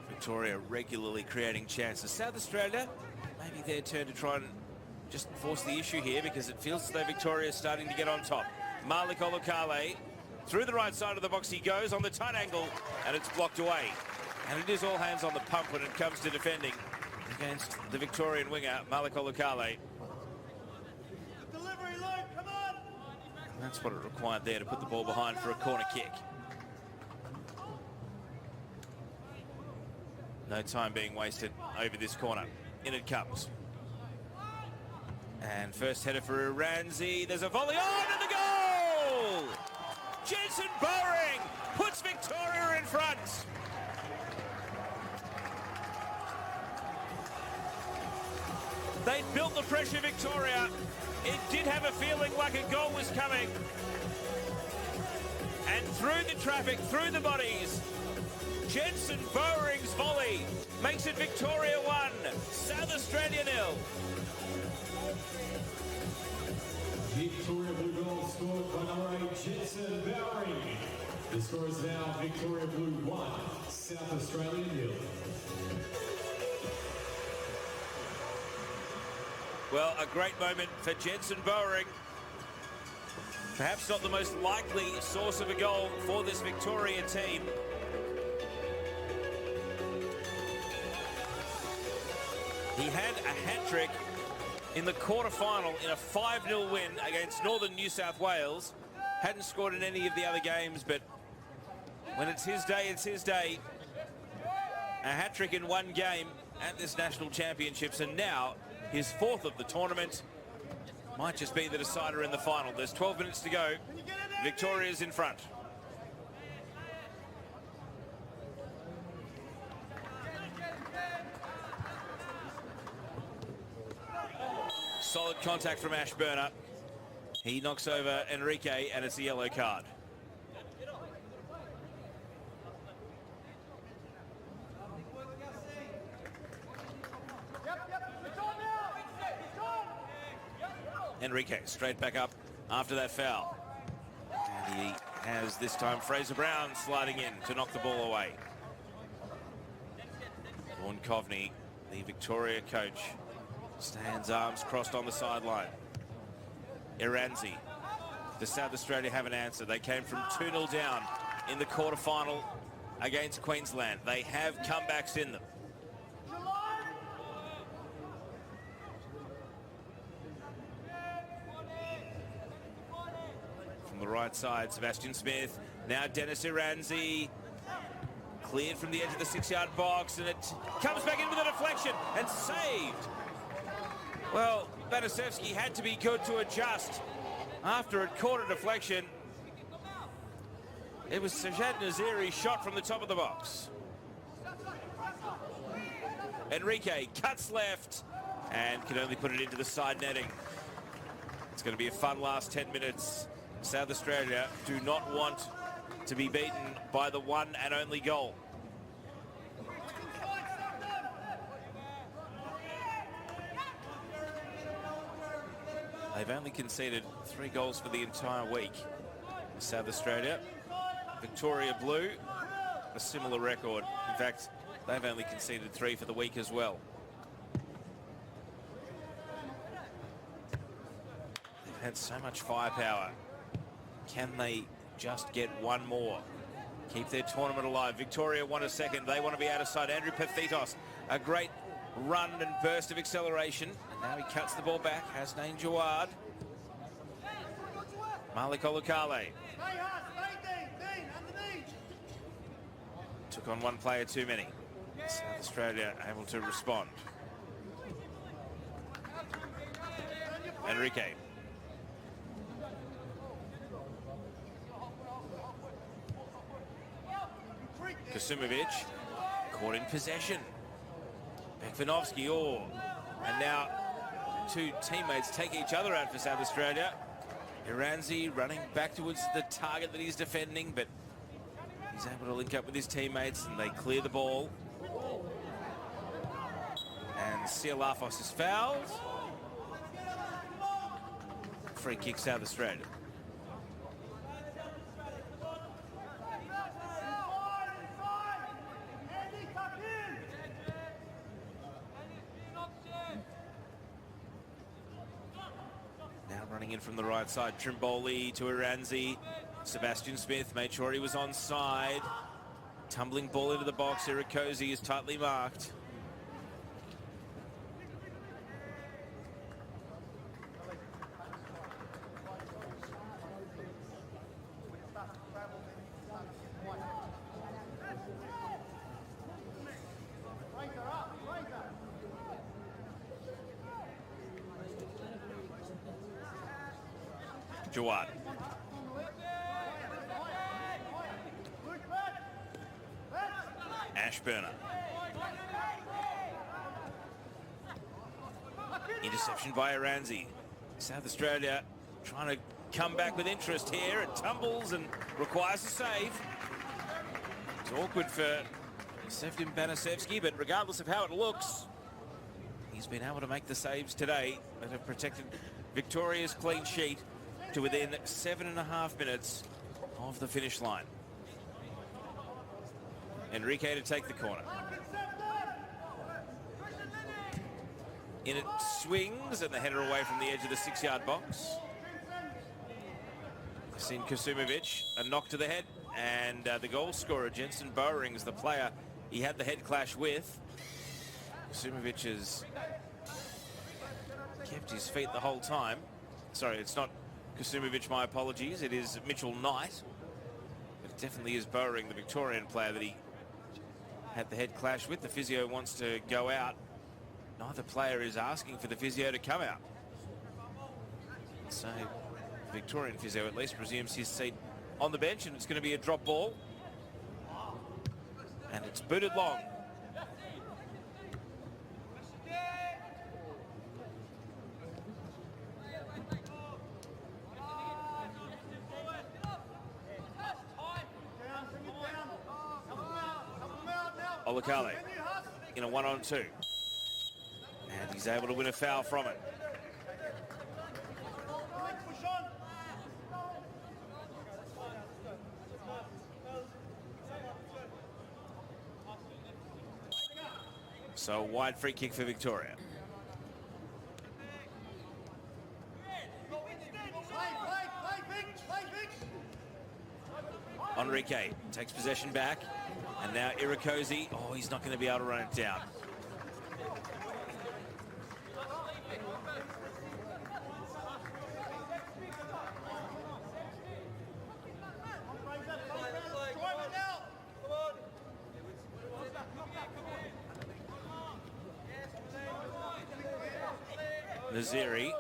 Victoria regularly creating chances. South Australia, maybe their turn to try and just force the issue here, because it feels as though Victoria is starting to get on top. Malik Olukale, through the right side of the box he goes on the tight angle, and it's blocked away. And it is all hands on the pump when it comes to defending against the Victorian winger, Malik Olukale. And that's what it required there to put the ball behind for a corner kick. No time being wasted over this corner. In it comes. And first header for Iranzi. There's a volley on and the goal! Jensen Bowering puts Victoria in front. They built the pressure, Victoria. It did have a feeling like a goal was coming. And through the traffic, through the bodies, Jensen Boering's volley makes it Victoria 1, South Australia 0. Victoria Blue goal scored by number 8, Jensen Bowering. The score is now Victoria Blue 1, South Australia 0. Well, a great moment for Jensen Bowering. Perhaps not the most likely source of a goal for this Victoria team. He had a hat-trick in the quarter-final in a 5-0 win against Northern New South Wales. Hadn't scored in any of the other games, but when it's his day, it's his day. A hat-trick in one game at this National Championships, and now his 4th of the tournament. Might just be the decider in the final. There's 12 minutes to go. Victoria's in front. Solid contact from Ashburner. He knocks over Enrique, and it's a yellow card. Enrique straight back up after that foul. And he has this time Fraser Brown sliding in to knock the ball away. Vaughan Coveney, the Victoria coach, stands arms crossed on the sideline. Iranzi. Does South Australia have an answer? They came from 2-0 down in the quarterfinal against Queensland. They have comebacks in them. The right side, Sebastian Smith. Now Dennis Iranzi. Cleared from the edge of the 6-yard box, and it comes back in with a deflection and saved. Well, Banasevsky had to be good to adjust after it caught a deflection. It was Sajad Naziri's shot from the top of the box. Enrique cuts left and can only put it into the side netting. It's going to be a fun last 10 minutes. South Australia do not want to be beaten by the one and only goal. They've only conceded 3 goals for the entire week. South Australia. Victoria Blue, a similar record. In fact, they've only conceded 3 for the week as well. They've had so much firepower. Can they just get one more? Keep their tournament alive. Victoria won a second. They want to be out of sight. Andrew Pethitos, a great run and burst of acceleration. And now he cuts the ball back. Hasnain Jawad. Malik Olukale. Took on one player too many. South Australia able to respond. Enrique. Kasumovic caught in possession. Bekvanovsky, and now 2 teammates take each other out for South Australia. Iranzi running back towards the target that he's defending, but he's able to link up with his teammates and they clear the ball. And Sialafos is fouled. Free kick, South Australia. Running in from the right side, Trimboli to Iranzi. Sebastian Smith made sure he was onside. Tumbling ball into the box. Irakosi is tightly marked. Jawad. Ashburner. Interception by Iranzi. South Australia trying to come back with interest here. It tumbles and requires a save. It's awkward for Sevdim Banasevsky, but regardless of how it looks, he's been able to make the saves today that have protected Victoria's clean sheet to within 7.5 minutes of the finish line. Enrique to take the corner. In it swings, and the header away from the edge of the 6-yard box. Seen Kasumovic, a knock to the head, and the goal scorer, Jensen Boering's the player he had the head clash with. Kasumovic has kept his feet the whole time. Sorry, it's not Kasumovic, my apologies. It is Mitchell Knight. But it definitely is Boering, the Victorian player that he had the head clash with. The physio wants to go out. Neither player is asking for the physio to come out. So Victorian physio at least resumes his seat on the bench, and it's going to be a drop ball. And it's booted long. Olakale in a 1-on-2. And he's able to win a foul from it. So a wide free kick for Victoria. Enrique takes possession back. And now Irakoze. Oh, he's not going to be able to run it down. Naziri.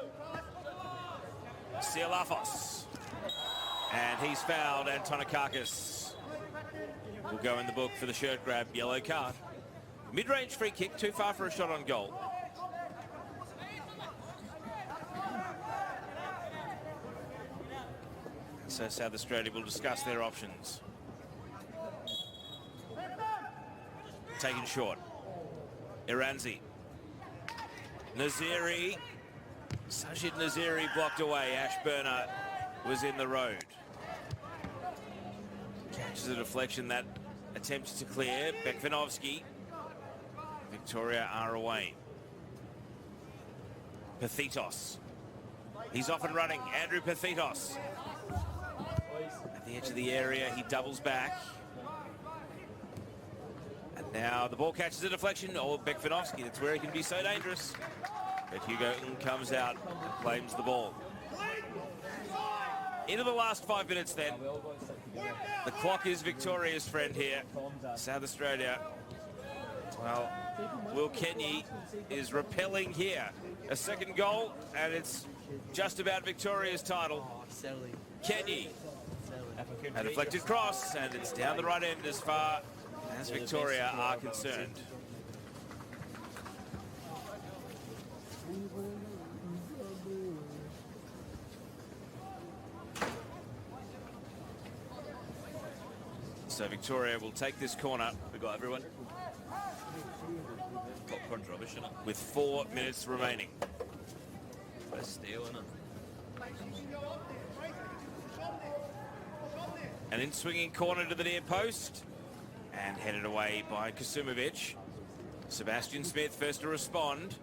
Sialafos. And he's fouled, and Tonakakis will go in the book for the shirt grab, yellow card. Mid-range free kick, too far for a shot on goal. So South Australia will discuss their options. Taken short. Iranzi. Naziri. Sajid Naziri blocked away. Ashburner was in the road. Catches a deflection that attempts to clear. Bekvanovsky. Victoria are away. Pethitos. He's off and running. Andrew Pethitos. At the edge of the area, he doubles back. And now the ball catches a deflection. Oh, Bekvanovsky, that's where he can be so dangerous. But Hugo comes out and claims the ball. Into the last 5 minutes then. The clock is Victoria's friend here. South Australia. Well, Will Kenyi is repelling here. A second goal, and it's just about Victoria's title. Kenyi. A deflected cross, and it's down the right end as far as Victoria are concerned. So Victoria will take this corner. We got everyone. Popcorn's rubbish, isn't it? With 4 minutes remaining. Best steal, isn't it? An in-swinging corner to the near post. And headed away by Kasumovic. Sebastian Smith first to respond.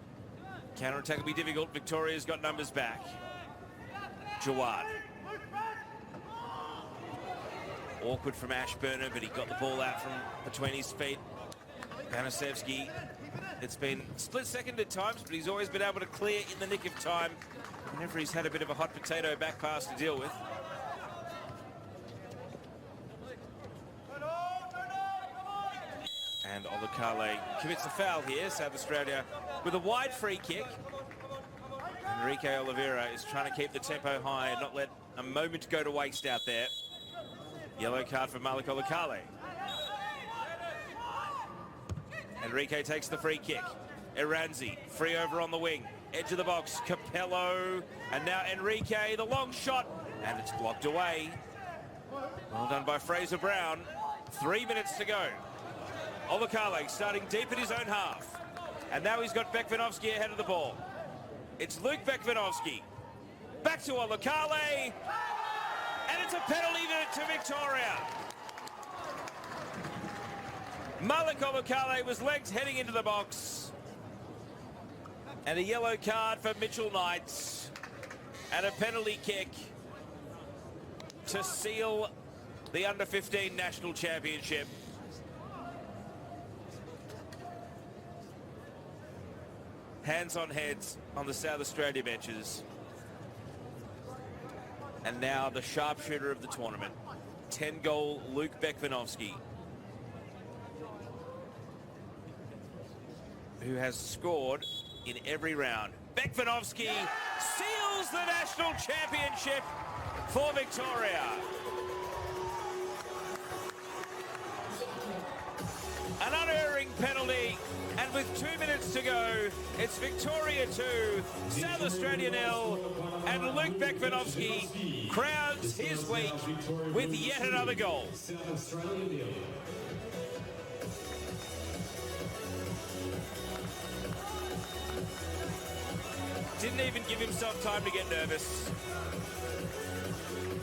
Counter-attack will be difficult. Victoria's got numbers back. Jawad. Awkward from Ashburner, but he got the ball out from between his feet. Banasevsky, it's been split second at times, but he's always been able to clear in the nick of time whenever he's had a bit of a hot potato back pass to deal with. And Olakale commits a foul here. South Australia with a wide free kick. Enrique Oliveira is trying to keep the tempo high and not let a moment go to waste out there. Yellow card for Malik Olakale. Enrique takes the free kick. Iranzi, free over on the wing. edge of the box, Capello, and now Enrique, the long shot, and it's blocked away. Well done by Fraser Brown. 3 minutes to go. Olukale starting deep in his own half. And now he's got Bekvanovsky ahead of the ball. It's Luke Bekvanovsky. Back to Olukale. And it's a penalty to Victoria. Malik Olukale was legs heading into the box. And a yellow card for Mitchell Knight. And a penalty kick to seal the under-15 national championship. Hands on heads on the South Australia benches. And now the sharpshooter of the tournament, 10-goal Luke Bekvanovsky, who has scored in every round. Bekvanovsky seals the national championship for Victoria. An unerring penalty, and with 2 minutes to go, it's Victoria 2, South Australia 0, and Luke Bekvanovsky crowns his week with yet another goal. South Australia 0. Didn't even give himself time to get nervous.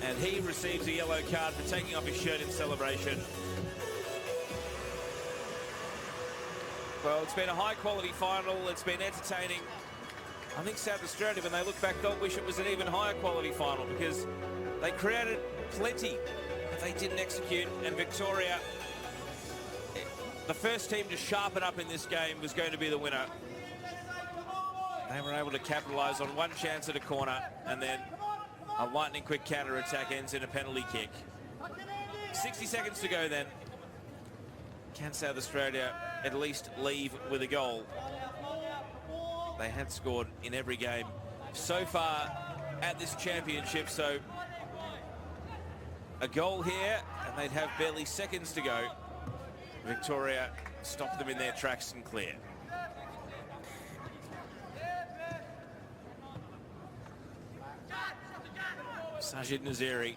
And he receives a yellow card for taking off his shirt in celebration. Well, it's been a high-quality final. It's been entertaining. I think South Australia, when they look back, they'll wish it was an even higher-quality final because they created plenty, but they didn't execute. And Victoria, the first team to sharpen up in this game, was going to be the winner. They were able to capitalise on one chance at a corner, and then a lightning-quick counter-attack ends in a penalty kick. 60 seconds to go then. Can South Australia at least leave with a goal? They had scored in every game so far at this championship, so a goal here and they'd have barely seconds to go. Victoria stopped them in their tracks and clear. Sajid Naziri.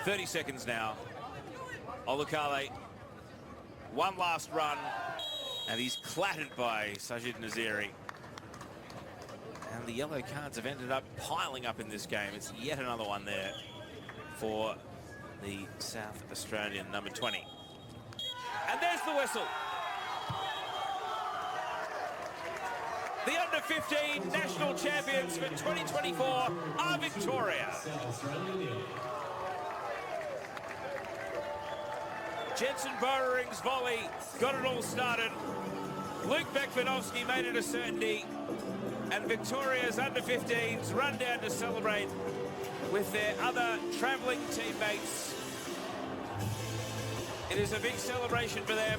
30 seconds now. Olukale, one last run, and he's clattered by Sajid Naziri. And the yellow cards have ended up piling up in this game. It's yet another one there for the South Australian number 20. And there's the whistle. The under-15 national champions for 2024 are Victoria. South Australia 0. Jensen Bowering's volley got it all started. Luke Bekvanovsky made it a certainty. And Victoria's under-15s run down to celebrate with their other travelling teammates. It is a big celebration for them.